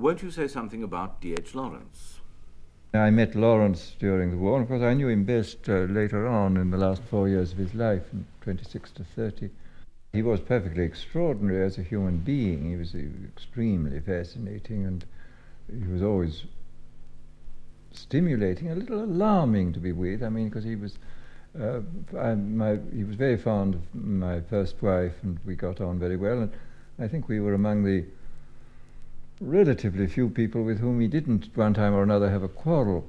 Won't you say something about D.H. Lawrence? I met Lawrence during the war, and of course I knew him best later on in the last 4 years of his life, from 26 to 30. He was perfectly extraordinary as a human being. He was extremely fascinating, and he was always stimulating, a little alarming to be with. I mean, because he was he was very fond of my first wife, and we got on very well, and I think we were among the relatively few people with whom he didn't, one time or another, have a quarrel.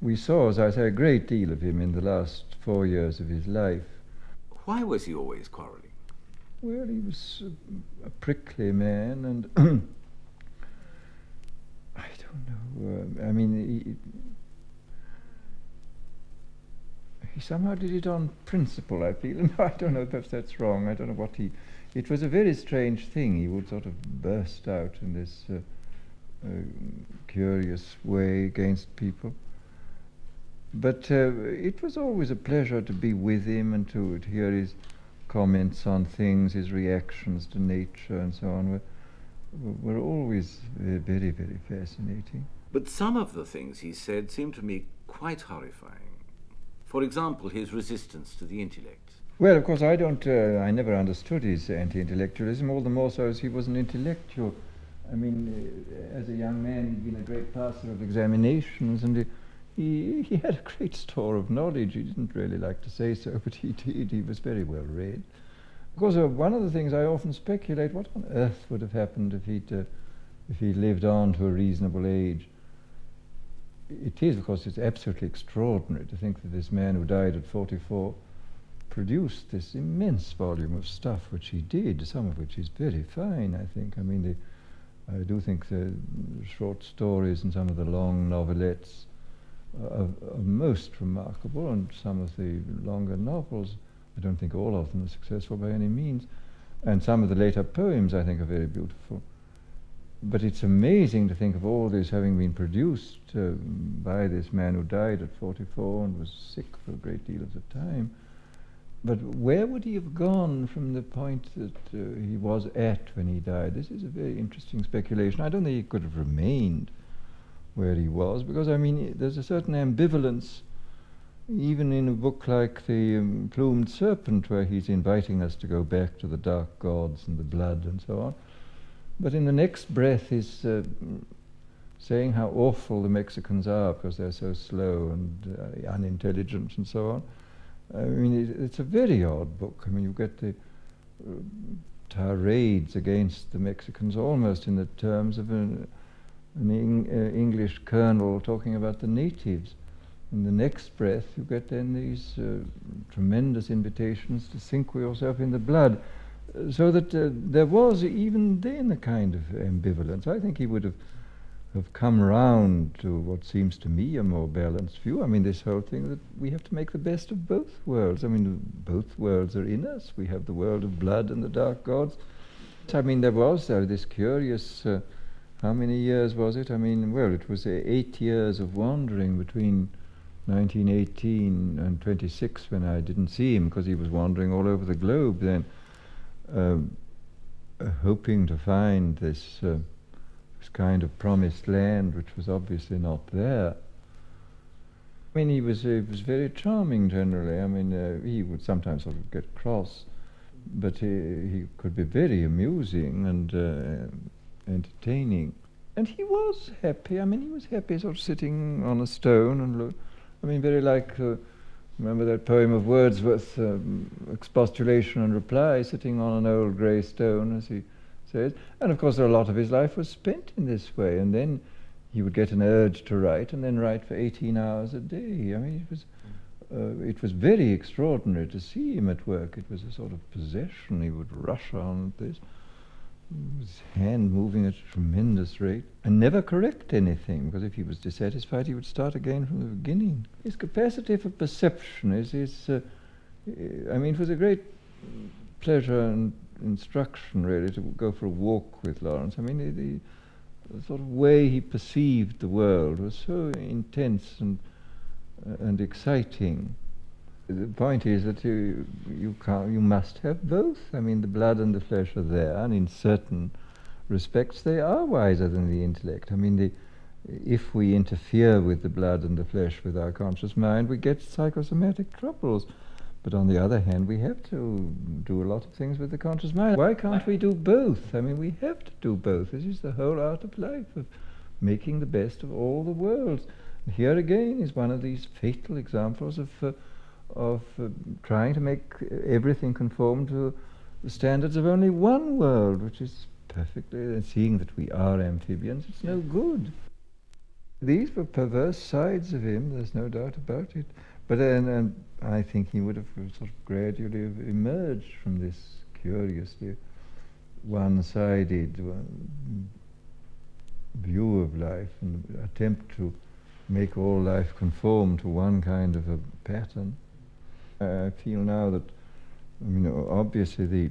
We saw, as I say, a great deal of him in the last 4 years of his life. Why was he always quarrelling? Well, he was a prickly man, and I don't know. I mean, he somehow did it on principle, I feel. I don't know, perhaps that's wrong. I don't know what he... It was a very strange thing. He would sort of burst out in this curious way against people. But it was always a pleasure to be with him and to hear his comments on things, his reactions to nature and so on were always very, very fascinating. But some of the things he said seemed to me quite horrifying. For example, his resistance to the intellect. Well, of course, I never understood his anti-intellectualism, all the more so as he was an intellectual. I mean, as a young man, he'd been a great passer of examinations, and he had a great store of knowledge. He didn't really like to say so, but he did. He was very well read. Of course, one of the things I often speculate, what on earth would have happened if he'd lived on to a reasonable age? It is, of course, it's absolutely extraordinary to think that this man who died at 44 produced this immense volume of stuff which he did, some of which is very fine, I think. I mean, I do think the short stories and some of the long novelettes are most remarkable, and some of the longer novels, I don't think all of them are successful by any means, and some of the later poems I think are very beautiful. But it's amazing to think of all this having been produced by this man who died at 44 and was sick for a great deal of the time. But where would he have gone from the point that he was at when he died? This is a very interesting speculation. I don't think he could have remained where he was, because, I mean, there's a certain ambivalence, even in a book like The Plumed Serpent, where he's inviting us to go back to the dark gods and the blood and so on. But in the next breath he's saying how awful the Mexicans are because they're so slow and unintelligent and so on. I mean, it's a very odd book. I mean, you get the tirades against the Mexicans almost in the terms of an English colonel talking about the natives. In the next breath, you get then these tremendous invitations to sink yourself in the blood. So that there was even then a kind of ambivalence. I think he would have come round to what seems to me a more balanced view. I mean, this whole thing that we have to make the best of both worlds. I mean, both worlds are in us. We have the world of blood and the dark gods. I mean, there was this curious, how many years was it? I mean, well, it was 8 years of wandering between 1918 and 26 when I didn't see him, because he was wandering all over the globe then, hoping to find this kind of promised land, which was obviously not there. I mean, he was very charming generally. I mean, he would sometimes sort of get cross, but he could be very amusing and entertaining. And he was happy. I mean, he was happy sort of sitting on a stone and look. I mean, very like, remember that poem of Wordsworth, Expostulation and Reply, sitting on an old grey stone, as he says. And of course, a lot of his life was spent in this way. And then he would get an urge to write, and then write for 18 hours a day. I mean, it was very extraordinary to see him at work. It was a sort of possession. He would rush on at this, his hand moving at a tremendous rate, and never correct anything, because if he was dissatisfied, he would start again from the beginning. His capacity for perception is I mean, it was a great pleasure and instruction, really, to go for a walk with Lawrence. I mean, the sort of way he perceived the world was so intense and exciting. The point is that you must have both. I mean, the blood and the flesh are there, and in certain respects they are wiser than the intellect. I mean, if we interfere with the blood and the flesh with our conscious mind, we get psychosomatic troubles. But on the other hand, we have to do a lot of things with the conscious mind. Why can't we do both? I mean, we have to do both. This is the whole art of life, of making the best of all the worlds. And here again is one of these fatal examples of trying to make everything conform to the standards of only one world, which is perfectly, seeing that we are amphibians, it's no good. These were perverse sides of him, there's no doubt about it. But and I think he would have sort of gradually emerged from this curiously one-sided view of life and attempt to make all life conform to one kind of a pattern. I feel now that, obviously the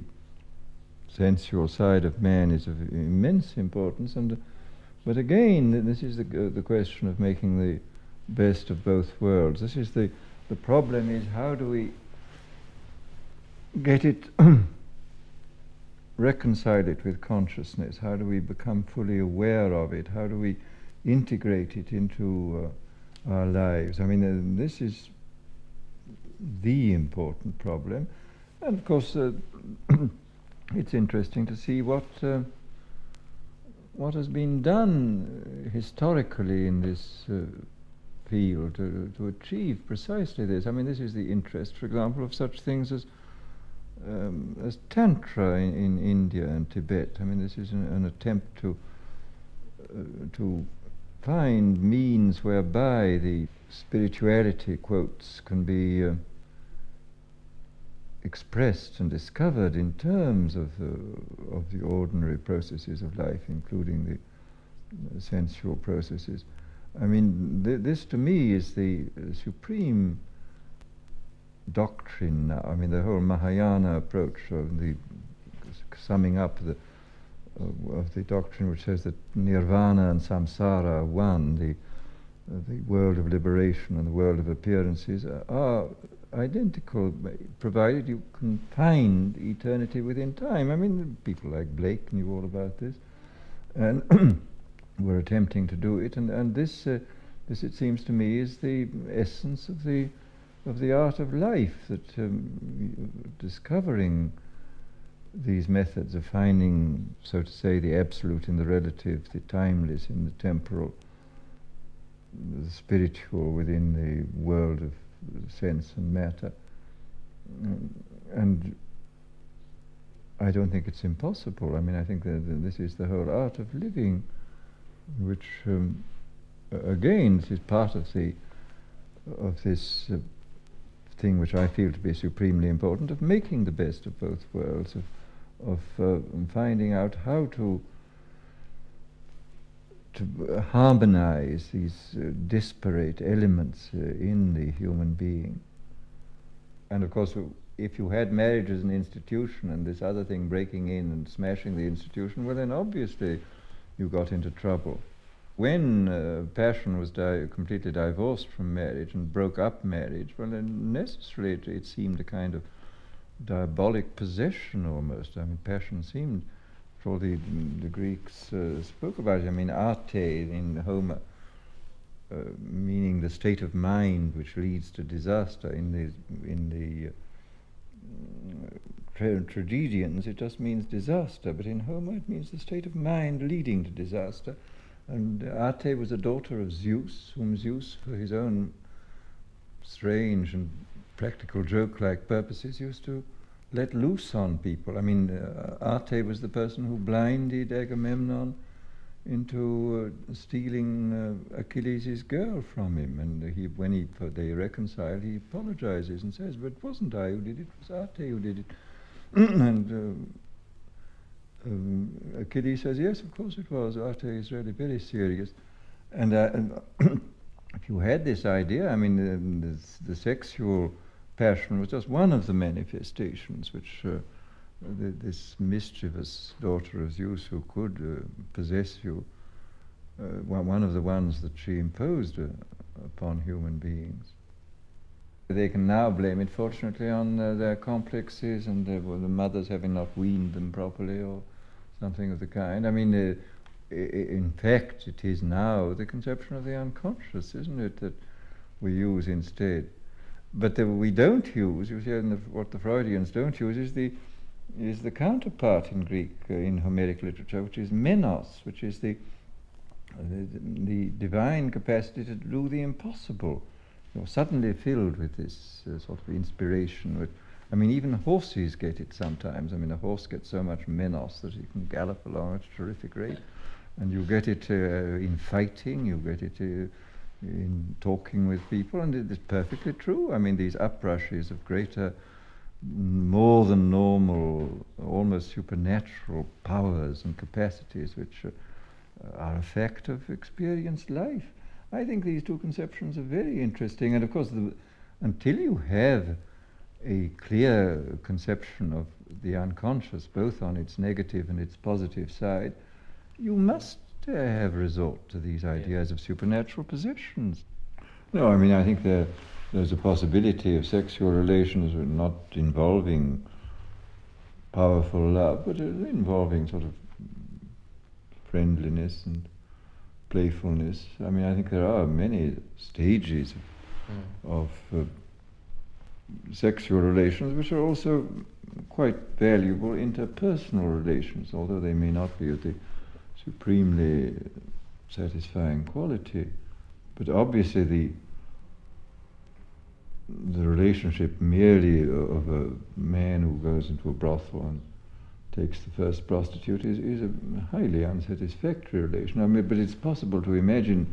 sensual side of man is of immense importance, but again, this is the question of making the best of both worlds. This is the problem is, how do we get it, reconcile it with consciousness? How do we become fully aware of it? How do we integrate it into our lives? I mean, this is the important problem. And of course, it's interesting to see what has been done historically in this field to achieve precisely this. I mean, this is the interest, for example, of such things as Tantra in India and Tibet. I mean, this is an attempt to find means whereby the spirituality, quotes, can be expressed and discovered in terms of the ordinary processes of life, including the sensual processes. I mean, this to me is the supreme doctrine now. I mean, the whole Mahayana approach of the summing up of the doctrine which says that nirvana and samsara are one, the world of liberation and the world of appearances are identical, provided you can find eternity within time. I mean, people like Blake knew all about this, and were attempting to do it, and this it seems to me is the essence of the art of life, that discovering these methods of finding, so to say, the absolute in the relative, the timeless in the temporal, the spiritual within the world of sense and matter. And I don't think it's impossible. I mean, I think that this is the whole art of living, which again, this is part of this thing which I feel to be supremely important, of making the best of both worlds, of finding out how to harmonize these disparate elements in the human being. And of course, if you had marriage as an institution and this other thing breaking in and smashing the institution, well then obviously you got into trouble. When passion was completely divorced from marriage and broke up marriage, well then necessarily it seemed a kind of diabolic possession almost. I mean, passion seemed, for all the Greeks spoke about it. I mean, arte in Homer, meaning the state of mind which leads to disaster. In the tragedians, it just means disaster, but in Homer it means the state of mind leading to disaster. And Arte was a daughter of Zeus, whom Zeus, for his own strange and practical joke-like purposes, used to let loose on people. I mean, Arte was the person who blinded Agamemnon into stealing Achilles' girl from him. And when they reconcile, he apologizes and says, "But it wasn't I who did it, it was Arte who did it." And Achilles says, "Yes, of course it was. Arte is really very serious." And if you had this idea, I mean, the sexual passion was just one of the manifestations which this mischievous daughter of Zeus, who could possess you, one of the ones that she imposed upon human beings. They can now blame it, fortunately, on their complexes and the mothers having not weaned them properly or something of the kind. I mean, in fact, it is now the conception of the unconscious, isn't it, that we use instead. But we don't use, you see, what the Freudians don't use is the counterpart in Greek, in Homeric literature, which is menos, which is the divine capacity to do the impossible. You're suddenly filled with this sort of inspiration. I mean, even horses get it sometimes. I mean, a horse gets so much menos that he can gallop along at a terrific rate. And you get it in fighting, you get it in talking with people, and it is perfectly true. I mean, these uprushes of greater, more than normal, almost supernatural powers and capacities which are a fact of experienced life. I think these two conceptions are very interesting, and of course, until you have a clear conception of the unconscious, both on its negative and its positive side, you must have resort to these ideas of supernatural possessions. No, I mean, I think there's a possibility of sexual relations not involving powerful love, but involving sort of friendliness and playfulness. I mean, I think there are many stages of sexual relations which are also quite valuable interpersonal relations, although they may not be of the supremely satisfying quality. But obviously the relationship merely of a man who goes into a brothel and takes the first prostitute is a highly unsatisfactory relation. I mean, but it's possible to imagine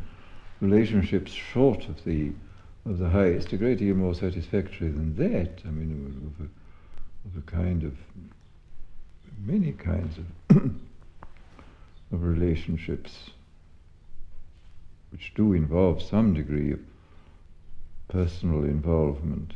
relationships short of the highest a great deal more satisfactory than that. I mean, of a kind of many kinds of of relationships which do involve some degree of personal involvement.